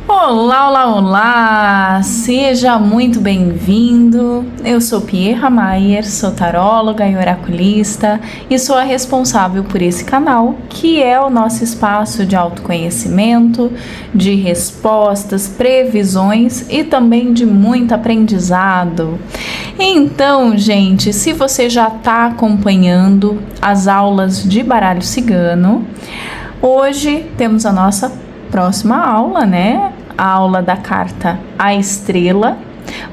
Olá, olá, olá! Seja muito bem-vindo. Eu sou Pierra Maier, sou taróloga e oraculista e sou a responsável por esse canal, que é o nosso espaço de autoconhecimento, de respostas, previsões e também de muito aprendizado. Então, gente, se você já está acompanhando as aulas de baralho cigano, hoje temos a nossa próxima aula, né? A aula da carta A Estrela.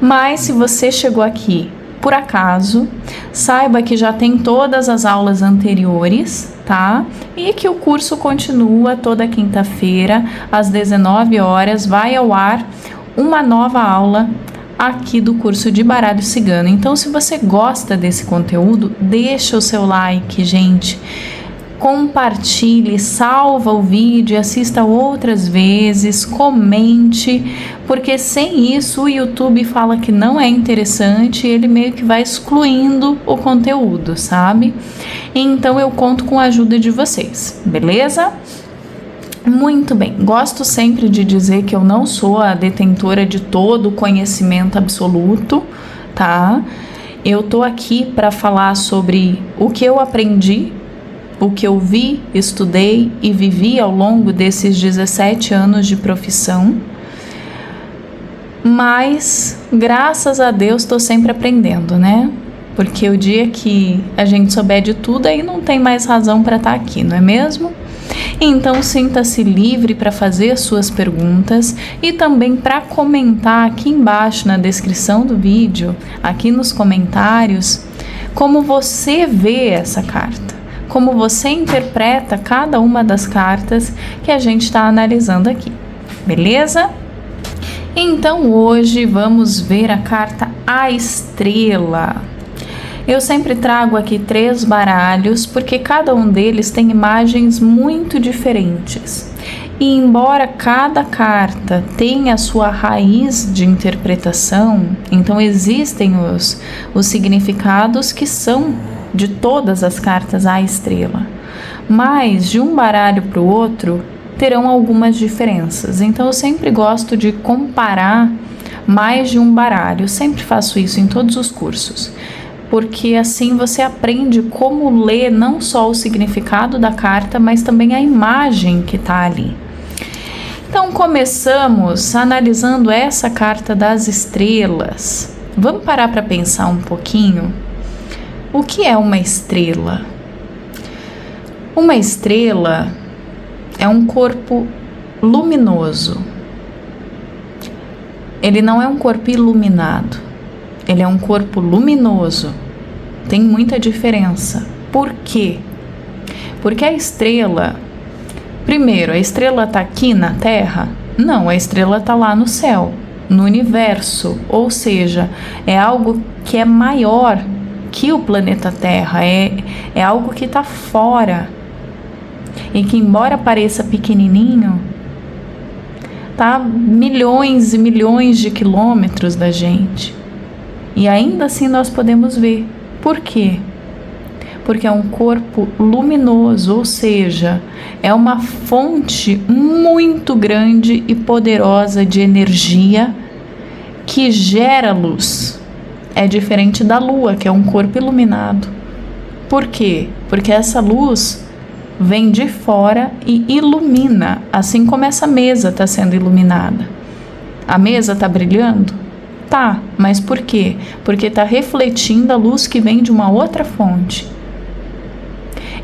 Mas se você chegou aqui por acaso, saiba que já tem todas as aulas anteriores, tá? E que o curso continua toda quinta-feira às 19 horas, vai ao ar uma nova aula aqui do curso de baralho cigano. Então, se você gosta desse conteúdo, deixa o seu like, gente. Compartilhe, salva o vídeo, assista outras vezes, comente, porque sem isso o YouTube fala que não é interessante, ele meio que vai excluindo o conteúdo, sabe? Então eu conto com a ajuda de vocês, beleza? Muito bem, gosto sempre de dizer que eu não sou a detentora de todo o conhecimento absoluto, tá? Eu tô aqui para falar sobre o que eu aprendi, o que eu vi, estudei e vivi ao longo desses 17 anos de profissão, mas graças a Deus estou sempre aprendendo, né? Porque o dia que a gente souber de tudo, aí não tem mais razão para estar aqui, não é mesmo? Então sinta-se livre para fazer suas perguntas e também para comentar aqui embaixo na descrição do vídeo, aqui nos comentários, como você vê essa carta. Como você interpreta cada uma das cartas que a gente está analisando aqui, beleza? Então hoje vamos ver a carta A Estrela. Eu sempre trago aqui 3 baralhos porque cada um deles tem imagens muito diferentes. E embora cada carta tenha a sua raiz de interpretação, então existem os significados que são de todas as cartas à estrela, mas de um baralho para o outro terão algumas diferenças. Então eu sempre gosto de comparar mais de um baralho, eu sempre faço isso em todos os cursos, porque assim você aprende como ler não só o significado da carta, mas também a imagem que está ali. Então começamos analisando essa carta das estrelas. Vamos parar para pensar um pouquinho. O que é uma estrela? Uma estrela é um corpo luminoso. Ele não é um corpo iluminado. Ele é um corpo luminoso. Tem muita diferença. Por quê? Porque a estrela, primeiro, a estrela está aqui na Terra? Não, a estrela está lá no céu, no universo. Ou seja, é algo que é maior que o planeta Terra, é algo que está fora e que, embora pareça pequenininho, está milhões e milhões de quilômetros da gente, e ainda assim nós podemos ver. Por quê? Porque é um corpo luminoso, ou seja, é uma fonte muito grande e poderosa de energia que gera luz. É diferente da Lua, que é um corpo iluminado. Por quê? Porque essa luz vem de fora e ilumina, assim como essa mesa está sendo iluminada. A mesa está brilhando? Tá, mas por quê? Porque está refletindo a luz que vem de uma outra fonte.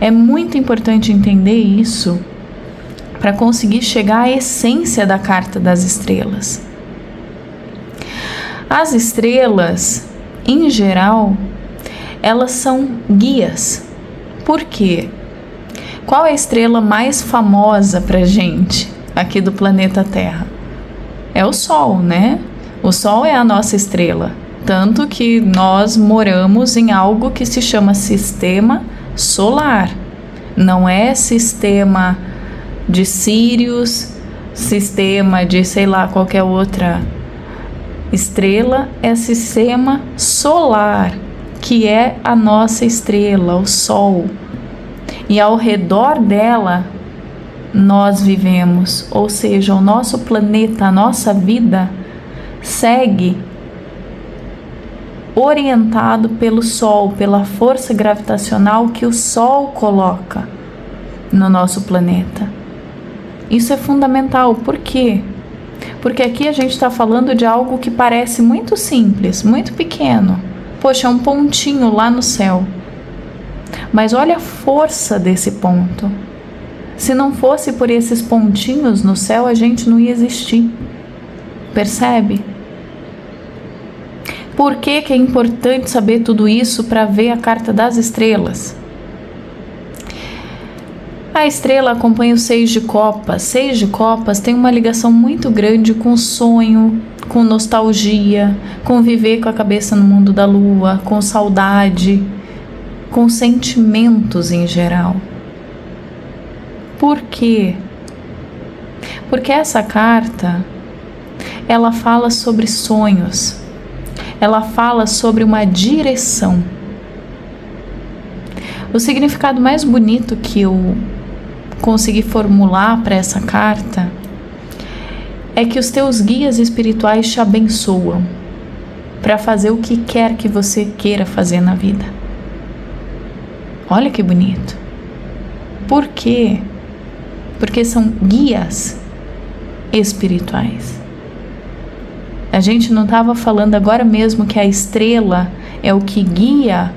É muito importante entender isso para conseguir chegar à essência da carta das estrelas. As estrelas, em geral, elas são guias. Por quê? Qual é a estrela mais famosa pra gente aqui do planeta Terra? É o Sol, né? O Sol é a nossa estrela. Tanto que nós moramos em algo que se chama sistema solar. Não é sistema de Sírius, sistema de sei lá qualquer outra estrela, é sistema solar, que é a nossa estrela, o Sol. E ao redor dela nós vivemos, ou seja, o nosso planeta, a nossa vida, segue orientado pelo Sol, pela força gravitacional que o Sol coloca no nosso planeta. Isso é fundamental. Por quê? Porque aqui a gente está falando de algo que parece muito simples, muito pequeno. Poxa, é um pontinho lá no céu. Mas olha a força desse ponto. Se não fosse por esses pontinhos no céu, a gente não ia existir. Percebe? Por que é importante saber tudo isso para ver a carta das estrelas? A estrela acompanha o 6 de copas. 6 de copas tem uma ligação muito grande com sonho, com nostalgia, com viver com a cabeça no mundo da lua, com saudade, com sentimentos em geral. Por quê? Porque essa carta, ela fala sobre sonhos, ela fala sobre uma direção. O significado mais bonito que eu consegui formular para essa carta é que os teus guias espirituais te abençoam para fazer o que quer que você queira fazer na vida. Olha que bonito. Por quê? Porque são guias espirituais. A gente não estava falando agora mesmo que a estrela é o que guia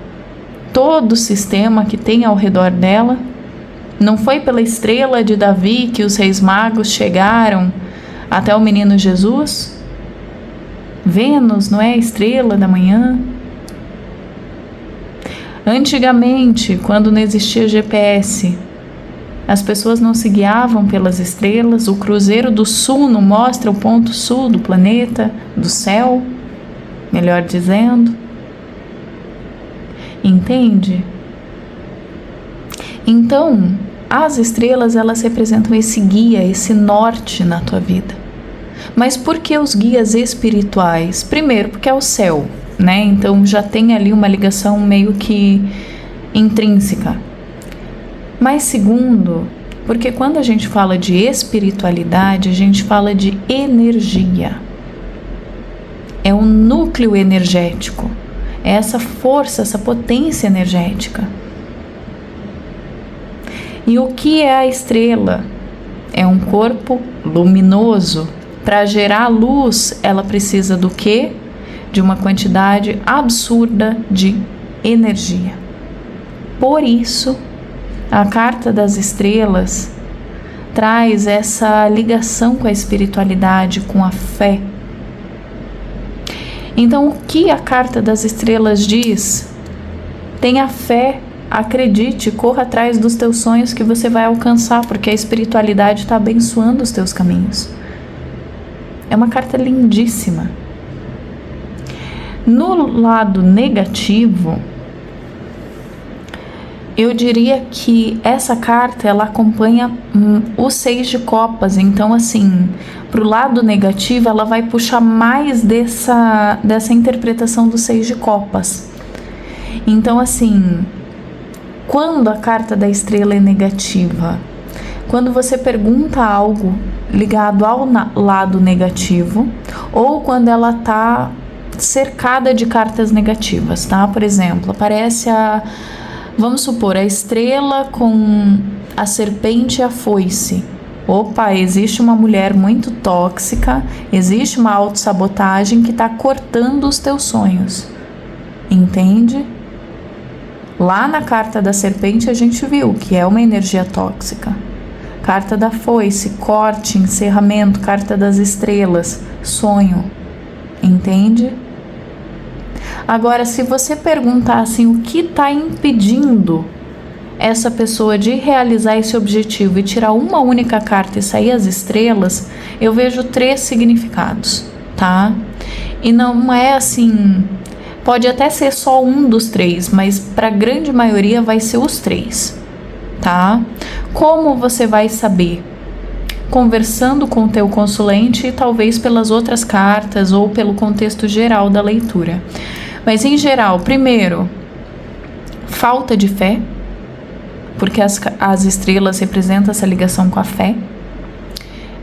todo o sistema que tem ao redor dela? Não foi pela estrela de Davi que os reis magos chegaram até o menino Jesus? Vênus não é a estrela da manhã? Antigamente, quando não existia GPS, as pessoas não se guiavam pelas estrelas. O Cruzeiro do Sul não mostra o ponto sul do planeta, do céu, melhor dizendo. Entende? Então, as estrelas, elas representam esse guia, esse norte na tua vida. Mas por que os guias espirituais? Primeiro, porque é o céu, né? Então já tem ali uma ligação meio que intrínseca. Mas segundo, porque quando a gente fala de espiritualidade, a gente fala de energia. É um núcleo energético. É essa força, essa potência energética. E o que é a estrela? É um corpo luminoso. Para gerar luz, ela precisa do quê? De uma quantidade absurda de energia. Por isso, a carta das estrelas traz essa ligação com a espiritualidade, com a fé. Então, o que a carta das estrelas diz? Tenha fé, acredite, corra atrás dos teus sonhos que você vai alcançar, porque a espiritualidade está abençoando os teus caminhos. É uma carta lindíssima. No lado negativo, eu diria que essa carta, ela acompanha o 6 de copas. Então, assim, pro lado negativo, ela vai puxar mais dessa interpretação do 6 de copas. Então, assim, quando a carta da estrela é negativa, quando você pergunta algo ligado ao lado negativo, ou quando ela está cercada de cartas negativas, tá? Por exemplo, aparece vamos supor, a estrela com a serpente e a foice. Opa, existe uma mulher muito tóxica, existe uma autossabotagem que está cortando os teus sonhos. Entende? Lá na carta da serpente a gente viu que é uma energia tóxica. Carta da foice, corte, encerramento. Carta das estrelas, sonho. Entende? Agora, se você perguntar assim, o que está impedindo essa pessoa de realizar esse objetivo e tirar uma única carta e sair as estrelas, eu vejo 3 significados, tá? E não é assim, pode até ser só um dos 3, mas para a grande maioria vai ser os 3, tá? Como você vai saber? Conversando com o teu consulente e talvez pelas outras cartas ou pelo contexto geral da leitura. Mas em geral, primeiro, falta de fé. porque as estrelas representam essa ligação com a fé.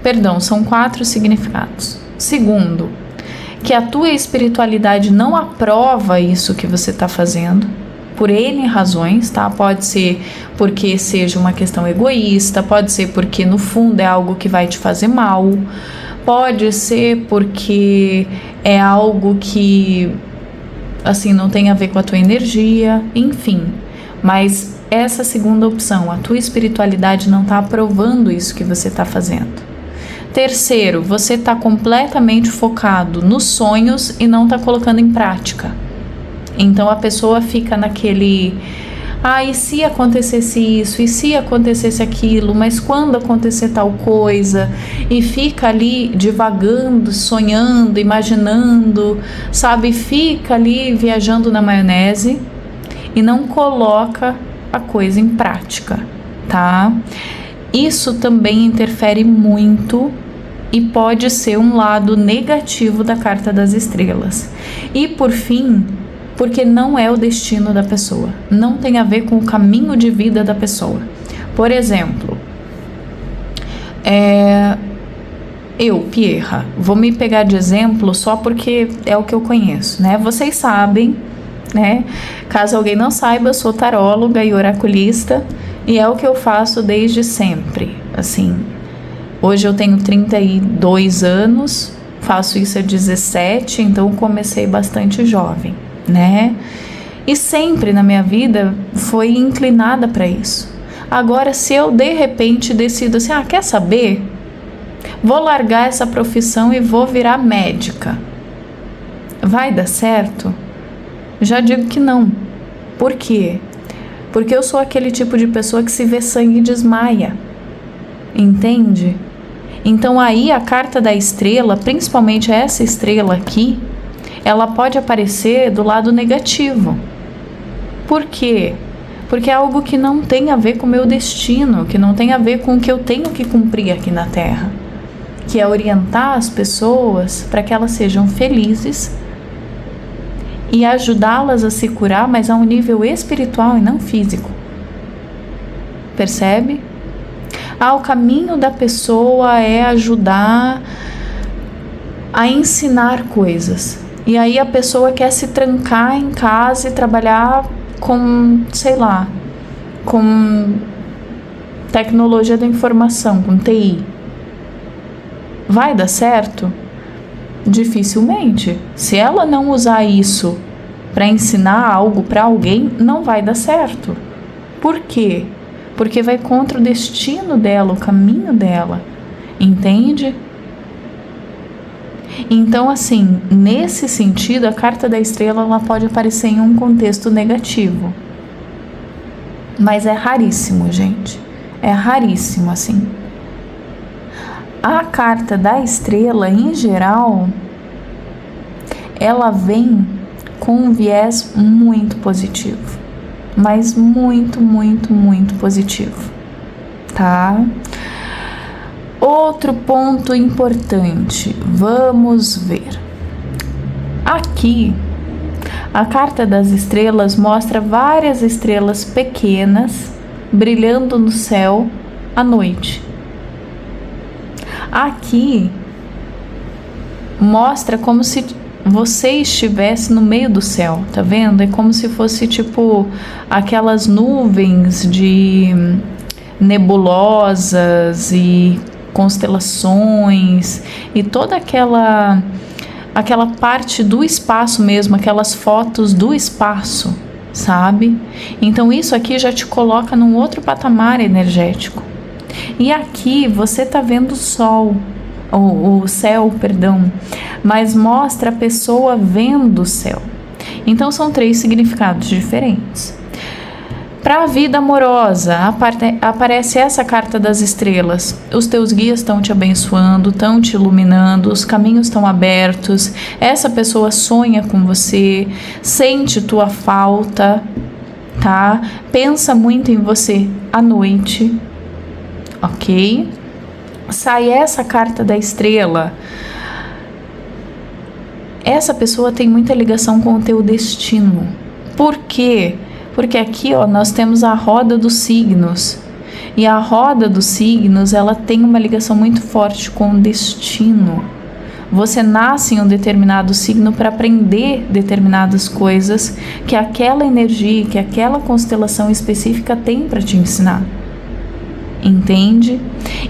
Perdão, são 4 significados. Segundo, que a tua espiritualidade não aprova isso que você está fazendo, por N razões, tá? Pode ser porque seja uma questão egoísta, pode ser porque no fundo é algo que vai te fazer mal, pode ser porque é algo que, assim, não tem a ver com a tua energia, enfim. Mas essa segunda opção, a tua espiritualidade não está aprovando isso que você está fazendo. Terceiro, você está completamente focado nos sonhos e não está colocando em prática. Então a pessoa fica naquele, e se acontecesse isso, e se acontecesse aquilo, mas quando acontecer tal coisa, e fica ali divagando, sonhando, imaginando, sabe, fica ali viajando na maionese e não coloca a coisa em prática, tá? Isso também interfere muito e pode ser um lado negativo da carta das estrelas. E por fim, porque não é o destino da pessoa, não tem a ver com o caminho de vida da pessoa. Por exemplo, eu, Pierra, vou me pegar de exemplo só porque é o que eu conheço, né? Vocês sabem, né? Caso alguém não saiba, eu sou taróloga e oraculista e é o que eu faço desde sempre, assim. Hoje eu tenho 32 anos, faço isso há 17, então comecei bastante jovem, né? E sempre na minha vida foi inclinada para isso. Agora, se eu de repente decido assim, quer saber? Vou largar essa profissão e vou virar médica. Vai dar certo? Já digo que não. Por quê? Porque eu sou aquele tipo de pessoa que se vê sangue e desmaia. Entende? Então aí a carta da estrela, principalmente essa estrela aqui, ela pode aparecer do lado negativo. Por quê? Porque é algo que não tem a ver com o meu destino, que não tem a ver com o que eu tenho que cumprir aqui na Terra, que é orientar as pessoas para que elas sejam felizes e ajudá-las a se curar, mas a um nível espiritual e não físico. Percebe? O caminho da pessoa é ajudar a ensinar coisas. E aí a pessoa quer se trancar em casa e trabalhar com, sei lá, com tecnologia da informação, com TI. Vai dar certo? Dificilmente. Se ela não usar isso para ensinar algo para alguém, não vai dar certo. Por quê? Porque vai contra o destino dela, o caminho dela. Entende? Então, assim, nesse sentido, a carta da estrela ela pode aparecer em um contexto negativo. Mas é raríssimo, gente. É raríssimo, assim. A carta da estrela, em geral, ela vem com um viés muito positivo. Mas muito, muito, muito positivo. Tá? Outro ponto importante, vamos ver. Aqui, a carta das estrelas mostra várias estrelas pequenas brilhando no céu à noite. Aqui, mostra como se você estivesse no meio do céu, tá vendo? É como se fosse tipo aquelas nuvens de nebulosas e constelações e toda aquela parte do espaço mesmo, aquelas fotos do espaço, sabe? Então isso aqui já te coloca num outro patamar energético. E aqui você tá vendo o sol, o céu, perdão, mas mostra a pessoa vendo o céu. Então são 3 significados diferentes. Para a vida amorosa, aparece essa carta das estrelas. Os teus guias estão te abençoando, estão te iluminando, os caminhos estão abertos. Essa pessoa sonha com você, sente tua falta, tá? Pensa muito em você à noite, ok? Sai essa carta da estrela. Essa pessoa tem muita ligação com o teu destino. Por quê? Porque aqui, ó, nós temos a roda dos signos. E a roda dos signos, ela tem uma ligação muito forte com o destino. Você nasce em um determinado signo para aprender determinadas coisas que aquela energia, que aquela constelação específica tem para te ensinar. Entende?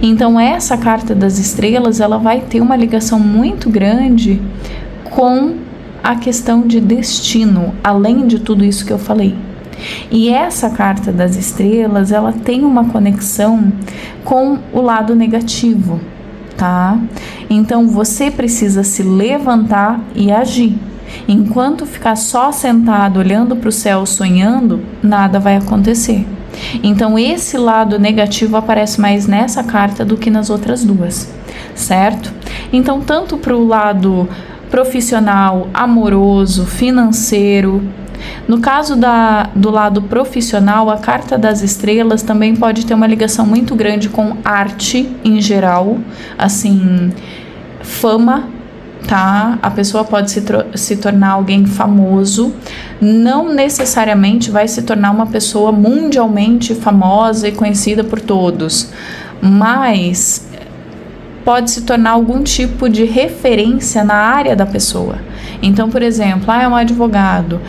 Então essa carta das estrelas, ela vai ter uma ligação muito grande com a questão de destino, além de tudo isso que eu falei. E essa carta das estrelas, ela tem uma conexão com o lado negativo, tá? Então você precisa se levantar e agir. Enquanto ficar só sentado olhando para o céu sonhando, nada vai acontecer. Então esse lado negativo aparece mais nessa carta do que nas outras duas, certo? Então tanto para o lado profissional, amoroso, financeiro. No caso do lado profissional, a carta das estrelas também pode ter uma ligação muito grande com arte em geral, assim, fama, tá? A pessoa pode se tornar alguém famoso, não necessariamente vai se tornar uma pessoa mundialmente famosa e conhecida por todos, mas pode se tornar algum tipo de referência na área da pessoa. Então, por exemplo, é um advogado.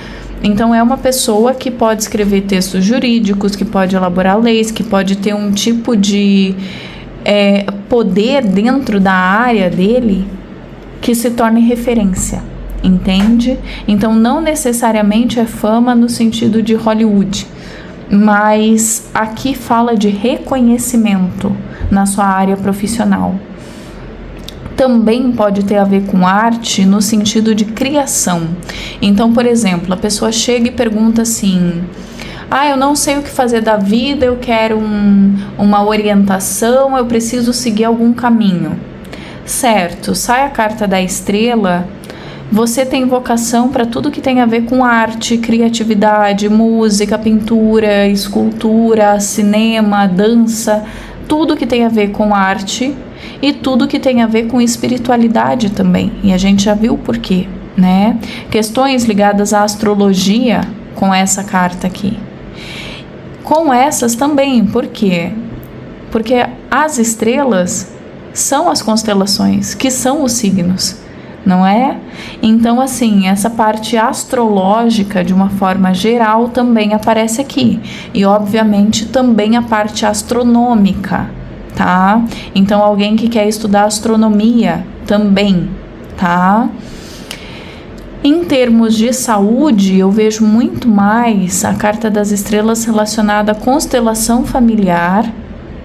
Então é uma pessoa que pode escrever textos jurídicos, que pode elaborar leis, que pode ter um tipo de poder dentro da área dele que se torne referência, entende? Então não necessariamente é fama no sentido de Hollywood, mas aqui fala de reconhecimento na sua área profissional. Também pode ter a ver com arte no sentido de criação. Então, por exemplo, a pessoa chega e pergunta assim: eu não sei o que fazer da vida, eu quero uma orientação, eu preciso seguir algum caminho. Certo, sai a carta da estrela, você tem vocação para tudo que tem a ver com arte, criatividade, música, pintura, escultura, cinema, dança, tudo que tem a ver com arte e tudo que tem a ver com espiritualidade também. E a gente já viu o porquê, né? Questões ligadas à astrologia com essa carta aqui. Com essas também, por quê? Porque as estrelas são as constelações, que são os signos, não é? Então, assim, essa parte astrológica, de uma forma geral, também aparece aqui. E, obviamente, também a parte astronômica, tá? Então, alguém que quer estudar astronomia também, tá? Em termos de saúde, eu vejo muito mais a carta das estrelas relacionada à constelação familiar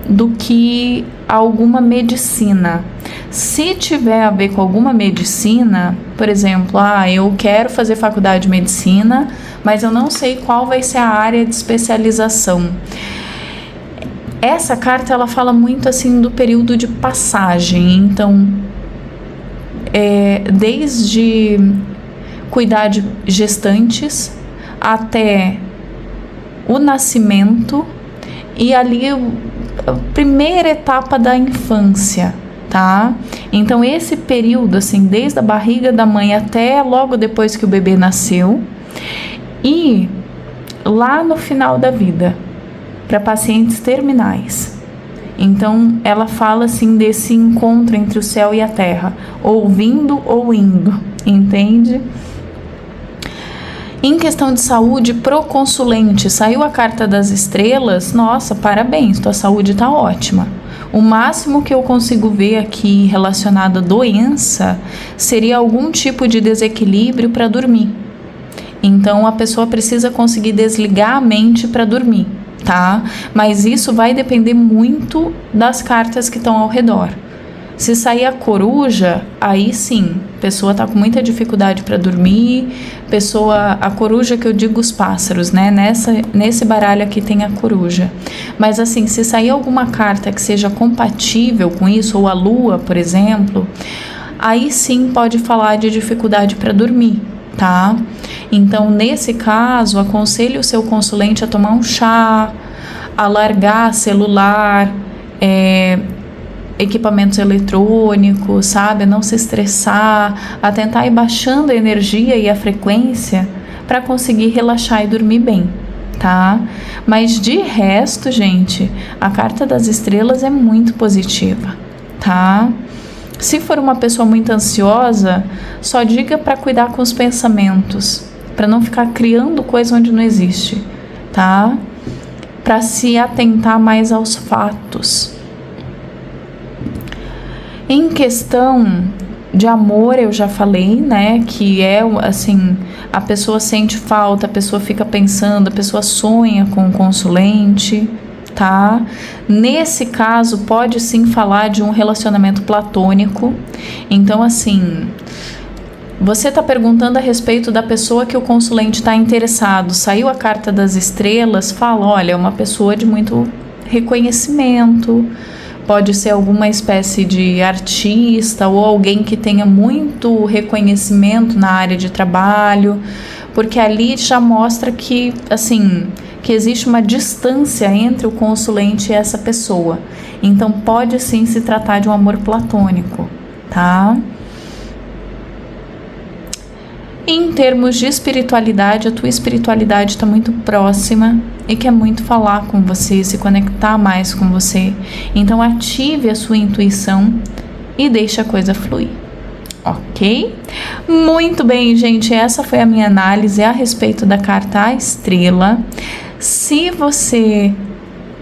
do que alguma medicina. Se tiver a ver com alguma medicina, por exemplo, eu quero fazer faculdade de medicina, mas eu não sei qual vai ser a área de especialização. Essa carta, ela fala muito assim do período de passagem. Então, desde cuidar de gestantes até o nascimento e ali a primeira etapa da infância, tá? Então esse período, assim, desde a barriga da mãe até logo depois que o bebê nasceu, e lá no final da vida, para pacientes terminais. Então ela fala assim desse encontro entre o céu e a terra, ou vindo ou indo, entende? Em questão de saúde, proconsulente, saiu a carta das estrelas, nossa, parabéns, tua saúde tá ótima. O máximo que eu consigo ver aqui relacionado à doença seria algum tipo de desequilíbrio para dormir. Então a pessoa precisa conseguir desligar a mente para dormir, tá? Mas isso vai depender muito das cartas que estão ao redor. Se sair a coruja, aí sim, a pessoa tá com muita dificuldade para dormir, a coruja que eu digo os pássaros, né? Nesse baralho aqui tem a coruja. Mas assim, se sair alguma carta que seja compatível com isso, ou a lua, por exemplo, aí sim pode falar de dificuldade para dormir, tá? Então, nesse caso, aconselho o seu consulente a tomar um chá, a largar celular, equipamentos eletrônicos, sabe? A não se estressar, a tentar ir baixando a energia e a frequência para conseguir relaxar e dormir bem, tá? Mas de resto, gente, a carta das estrelas é muito positiva, tá? Se for uma pessoa muito ansiosa, só diga para cuidar com os pensamentos, para não ficar criando coisa onde não existe, tá? Para se atentar mais aos fatos. Em questão de amor, eu já falei, né, que é assim, a pessoa sente falta, a pessoa fica pensando, a pessoa sonha com o consulente, tá? Nesse caso, pode sim falar de um relacionamento platônico. Então, assim, você está perguntando a respeito da pessoa que o consulente está interessado. Saiu a carta das estrelas, fala, olha, é uma pessoa de muito reconhecimento, pode ser alguma espécie de artista ou alguém que tenha muito reconhecimento na área de trabalho, porque ali já mostra que, assim, que existe uma distância entre o consulente e essa pessoa. Então pode sim se tratar de um amor platônico, tá? Em termos de espiritualidade, a tua espiritualidade está muito próxima e quer muito falar com você, se conectar mais com você. Então ative a sua intuição e deixe a coisa fluir, ok? Muito bem, gente, essa foi a minha análise a respeito da carta A Estrela. Se você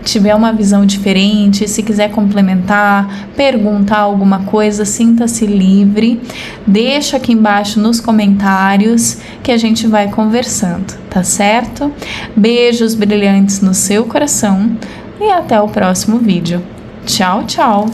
tiver uma visão diferente, se quiser complementar, perguntar alguma coisa, sinta-se livre, deixa aqui embaixo nos comentários que a gente vai conversando, tá certo? Beijos brilhantes no seu coração e até o próximo vídeo. Tchau, tchau!